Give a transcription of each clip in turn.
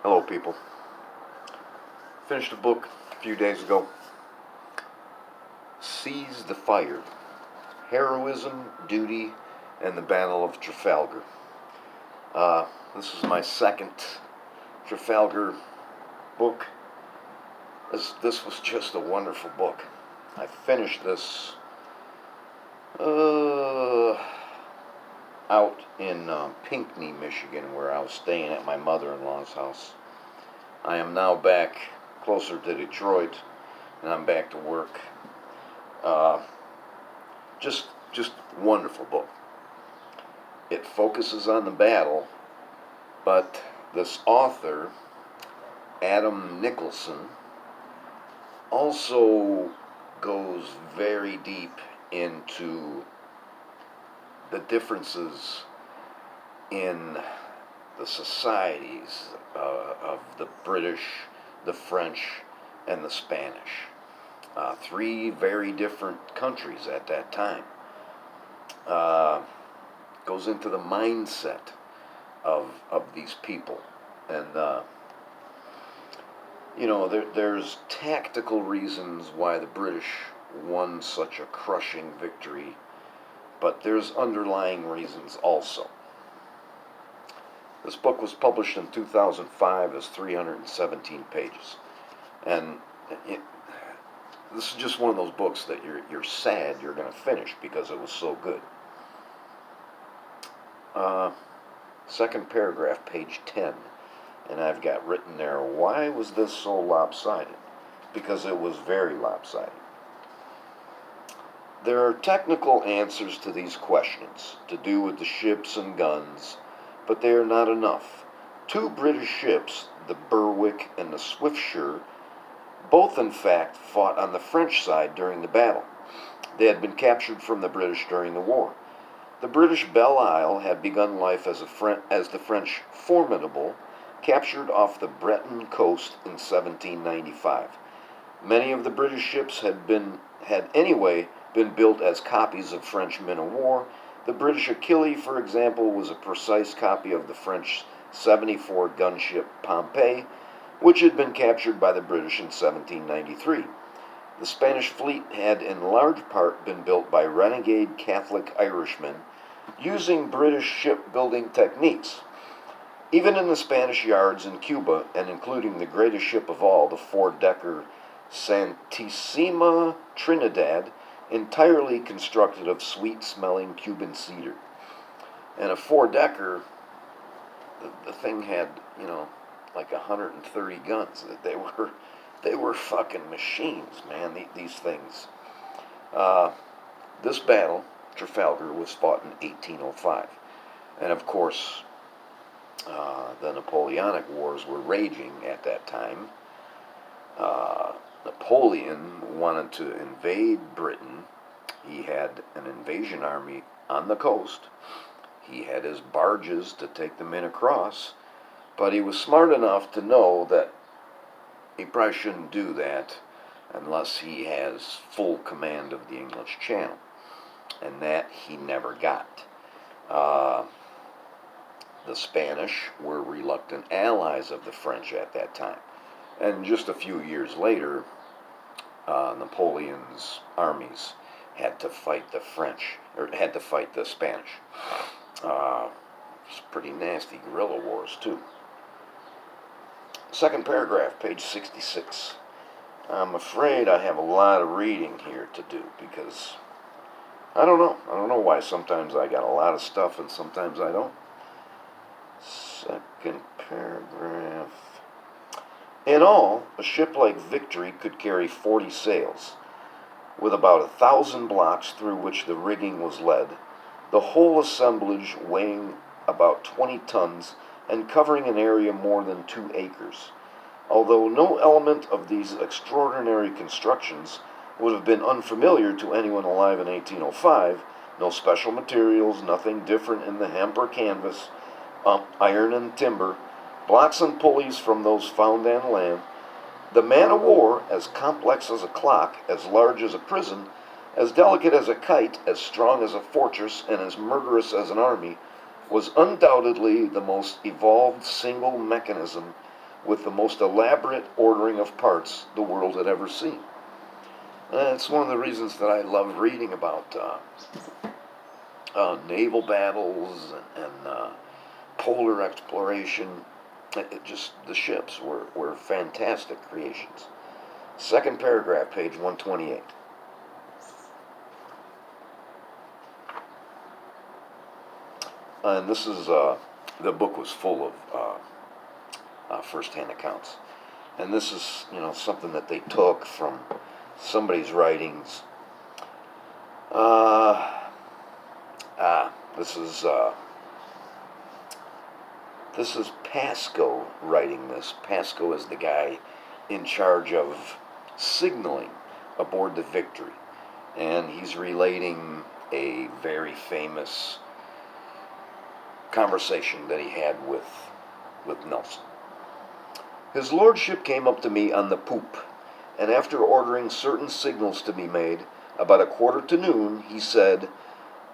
Hello, people. Finished a book a few days ago. Seize the Fire: Heroism, Duty, and the Battle of Trafalgar. This is my second Trafalgar book. This was just a wonderful book. I finished this out in Pinckney, Michigan, where I was staying at my mother-in-law's house. I am now back closer to Detroit, and I'm back to work. Uh, just wonderful book. It focuses on the battle, but this author, Adam Nicholson, also goes very deep into the differences in the societies of the British, the French, and the Spanish. Three very different countries at that time. Goes into the mindset of these people. And, there's tactical reasons why the British won such a crushing victory, but there's underlying reasons also. This book was published in 2005 as 317 pages. And this is just one of those books that you're sad you're going to finish because it was so good. Second paragraph, page 10. And I've got written there, why was this so lopsided? Because it was very lopsided. There are technical answers to these questions, to do with the ships and guns, but they are not enough. Two British ships, the Berwick and the Swiftsure, both in fact fought on the French side during the battle. They had been captured from the British during the war. The British Belle Isle had begun life as the French Formidable, captured off the Breton coast in 1795. Many of the British ships had anyway been built as copies of French men-of-war. The British Achille, for example, was a precise copy of the French 74 gunship Pompey, which had been captured by the British in 1793. The Spanish fleet had in large part been built by renegade Catholic Irishmen using British shipbuilding techniques. Even in the Spanish yards in Cuba, and including the greatest ship of all, the four-decker Santissima Trinidad, entirely constructed of sweet-smelling Cuban cedar. And a four-decker, the thing had, like 130 guns. They were fucking machines, man, these things. This battle, Trafalgar, was fought in 1805. And of course, the Napoleonic Wars were raging at that time. Napoleon wanted to invade Britain. He had an invasion army on the coast. He had his barges to take the men across. But he was smart enough to know that he probably shouldn't do that unless he has full command of the English Channel. And that he never got. The Spanish were reluctant allies of the French at that time. And just a few years later, Napoleon's armies had to fight the Spanish. It's pretty nasty guerrilla wars, too. Second paragraph, page 66. I'm afraid I have a lot of reading here to do because I don't know why sometimes I got a lot of stuff and sometimes I don't. Second paragraph. In all, a ship like Victory could carry 40 sails, with about 1,000 blocks through which the rigging was led, the whole assemblage weighing about 20 tons and covering an area more than 2 acres. Although no element of these extraordinary constructions would have been unfamiliar to anyone alive in 1805, no special materials, nothing different in the hemp or canvas, iron and timber, blocks and pulleys from those found on land, the man-of-war, as complex as a clock, as large as a prison, as delicate as a kite, as strong as a fortress, and as murderous as an army, was undoubtedly the most evolved single mechanism with the most elaborate ordering of parts the world had ever seen. And it's one of the reasons that I love reading about naval battles and polar exploration. The ships were fantastic creations. Second paragraph, page 128. And this is, the book was full of first-hand accounts. And this is, something that they took from somebody's writings. This is Pasco writing this. Pasco is the guy in charge of signaling aboard the Victory. And he's relating a very famous conversation that he had with Nelson. His lordship came up to me on the poop, and after ordering certain signals to be made, about 1:15 he said,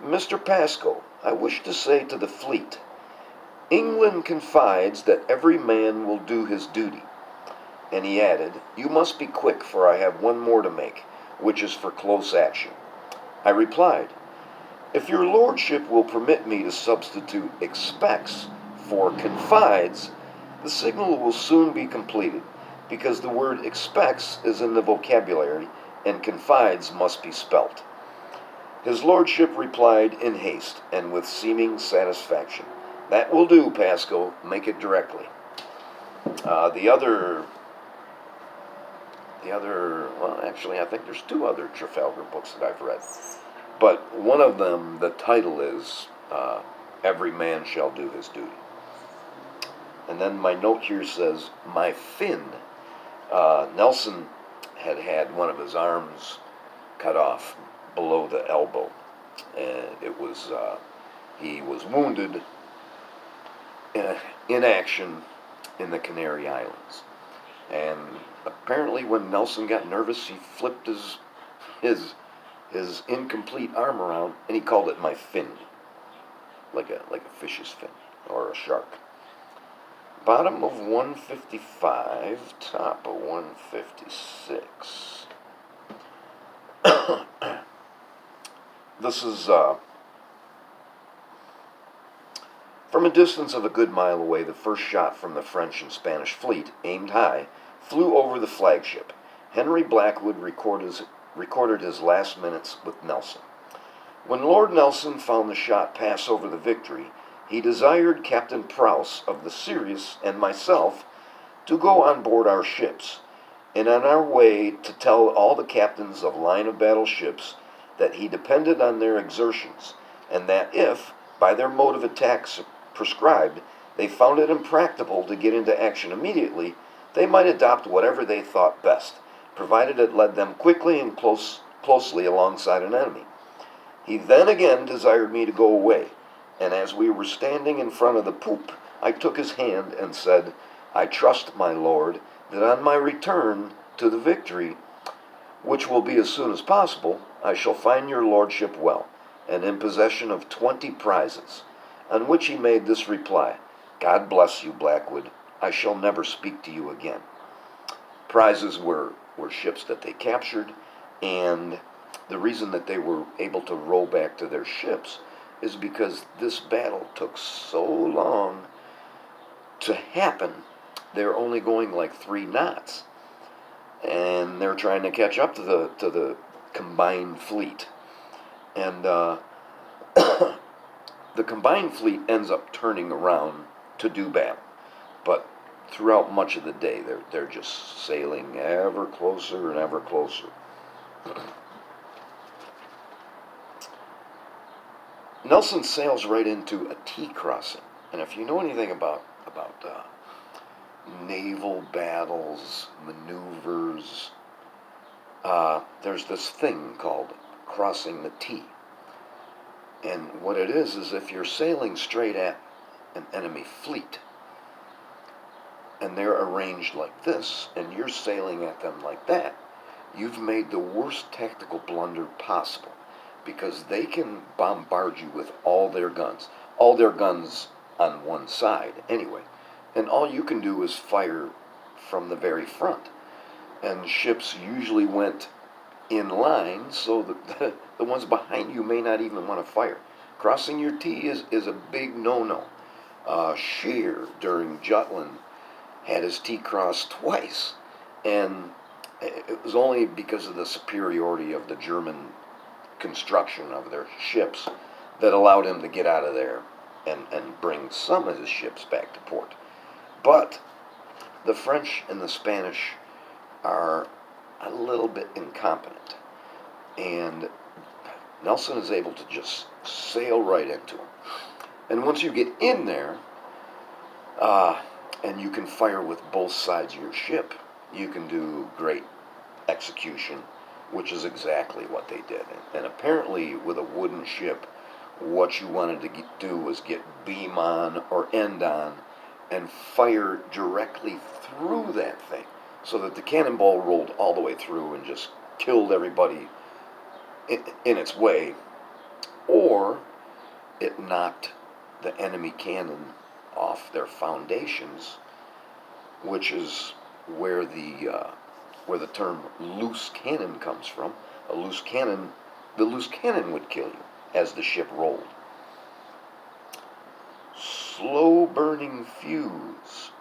"Mr. Pasco, I wish to say to the fleet, England confides that every man will do his duty." And he added, "You must be quick, for I have one more to make, which is for close action." I replied, "If your lordship will permit me to substitute expects for confides, the signal will soon be completed, because the word expects is in the vocabulary, and confides must be spelt." His lordship replied in haste, and with seeming satisfaction, "That will do, Pasco, make it directly." The other, well, actually, I think there's 2 other Trafalgar books that I've read. But one of them, the title is Every Man Shall Do His Duty. And then my note here says, my fin. Nelson had one of his arms cut off below the elbow. And he was wounded in action in the Canary Islands. And apparently when Nelson got nervous, he flipped his incomplete arm around, and he called it my fin, like a fish's fin, or a shark. Bottom of 155, top of 156. This is, from a distance of a good mile away, the first shot from the French and Spanish fleet, aimed high, flew over the flagship. Henry Blackwood recorded his last minutes with Nelson. When Lord Nelson found the shot pass over the Victory, he desired Captain Prowse of the Sirius and myself to go on board our ships, and on our way to tell all the captains of line-of-battle ships that he depended on their exertions, and that if, by their mode of attack prescribed, they found it impracticable to get into action immediately, they might adopt whatever they thought best, provided it led them quickly and closely alongside an enemy. He then again desired me to go away, and as we were standing in front of the poop, I took his hand and said, "I trust, my lord, that on my return to the Victory, which will be as soon as possible, I shall find your lordship well, and in possession of 20 prizes." On which he made this reply, "God bless you, Blackwood. I shall never speak to you again." Prizes were ships that they captured, and the reason that they were able to row back to their ships is because this battle took so long to happen. They're only going like 3 knots, and they're trying to catch up to the combined fleet. And the combined fleet ends up turning around to do battle, but throughout much of the day, they're just sailing ever closer and ever closer. Nelson sails right into a T crossing, and if you know anything about naval battles, maneuvers, there's this thing called crossing the T. And what it is if you're sailing straight at an enemy fleet, and they're arranged like this, and you're sailing at them like that, you've made the worst tactical blunder possible, because they can bombard you with all their guns on one side anyway, and all you can do is fire from the very front. And ships usually went in line, so the ones behind you may not even want to fire. Crossing your T is a big no-no. Scheer, during Jutland, had his T crossed twice, and it was only because of the superiority of the German construction of their ships that allowed him to get out of there and bring some of his ships back to port. But the French and the Spanish are a little bit incompetent, and Nelson is able to just sail right into them. And once you get in there, and you can fire with both sides of your ship, you can do great execution, which is exactly what they did. And apparently, with a wooden ship, what you wanted to do was get beam on or end on and fire directly through that thing, so that the cannonball rolled all the way through and just killed everybody in its way, or it knocked the enemy cannon off their foundations, which is where the term loose cannon comes from. The loose cannon would kill you as the ship rolled. Slow burning fuse.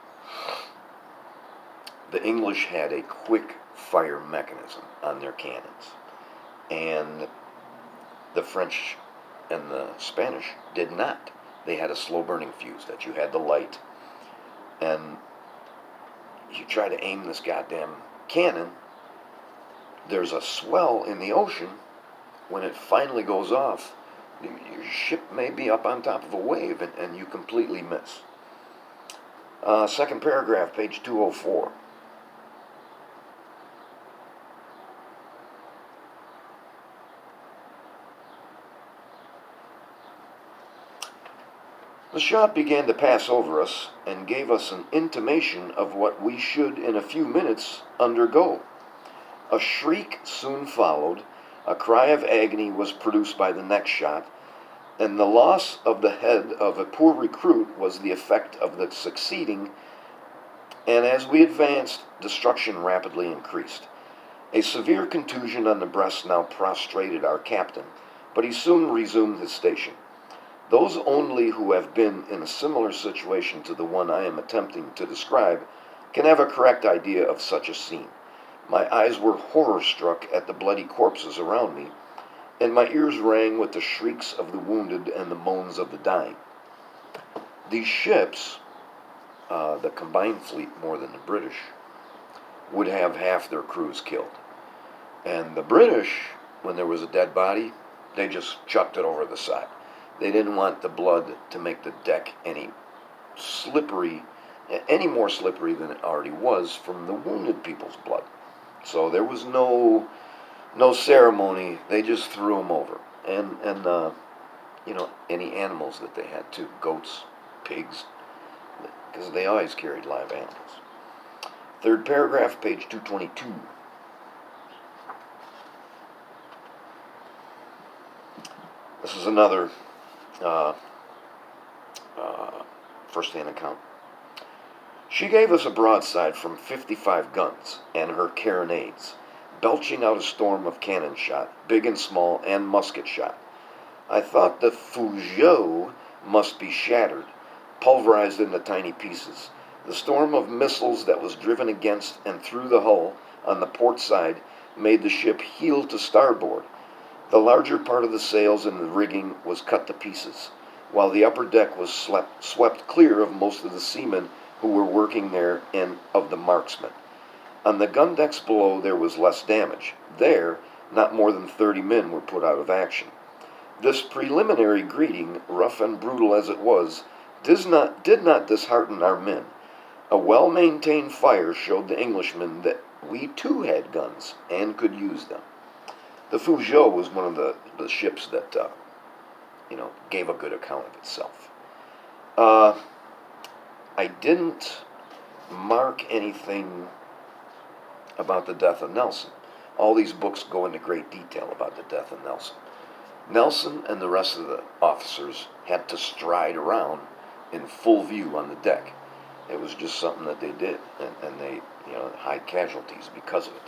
The English had a quick fire mechanism on their cannons, and the French and the Spanish did not. They had a slow burning fuse that you had to light, and you try to aim this goddamn cannon. There's a swell in the ocean. When it finally goes off, your ship may be up on top of a wave, and you completely miss. Second paragraph, page 204. The shot began to pass over us and gave us an intimation of what we should in a few minutes undergo. A shriek soon followed, a cry of agony was produced by the next shot, and the loss of the head of a poor recruit was the effect of the succeeding, and as we advanced, destruction rapidly increased. A severe contusion on the breast now prostrated our captain, but he soon resumed his station. Those only who have been in a similar situation to the one I am attempting to describe can have a correct idea of such a scene. My eyes were horror-struck at the bloody corpses around me, and my ears rang with the shrieks of the wounded and the moans of the dying. These ships, the combined fleet more than the British, would have half their crews killed. And the British, when there was a dead body, they just chucked it over the side. They didn't want the blood to make the deck any more slippery than it already was from the wounded people's blood. So there was no ceremony. They just threw them over, and any animals that they had too, goats, pigs, because they always carried live animals. Third paragraph, page 222. This is another first-hand account. She gave us a broadside from 55 guns and her carronades, belching out a storm of cannon shot, big and small, and musket shot. I thought the Fougeot must be shattered, pulverized into tiny pieces. The storm of missiles that was driven against and through the hull on the port side made the ship heel to starboard. The larger part of the sails and the rigging was cut to pieces, while the upper deck was swept clear of most of the seamen who were working there and of the marksmen. On the gun decks below there was less damage. There, not more than 30 men were put out of action. This preliminary greeting, rough and brutal as it was, did not dishearten our men. A well-maintained fire showed the Englishmen that we too had guns and could use them. The Fougeot was one of the ships that, gave a good account of itself. I didn't mark anything about the death of Nelson. All these books go into great detail about the death of Nelson. Nelson and the rest of the officers had to stride around in full view on the deck. It was just something that they did, and they, high casualties because of it.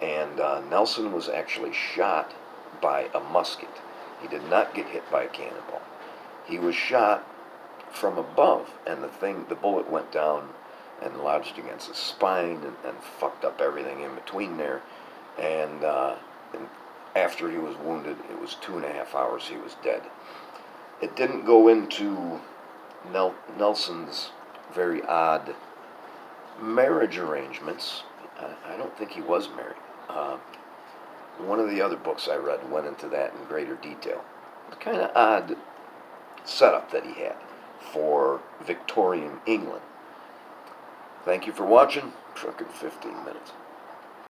And Nelson was actually shot by a musket. He did not get hit by a cannonball. He was shot from above, and the bullet went down and lodged against his spine and fucked up everything in between there. And after he was wounded, it was 2.5 hours he was dead. It didn't go into Nelson's very odd marriage arrangements. I don't think he was married. One of the other books I read went into that in greater detail. The kind of odd setup that he had for Victorian England. Thank you for watching. Trucking 15 minutes.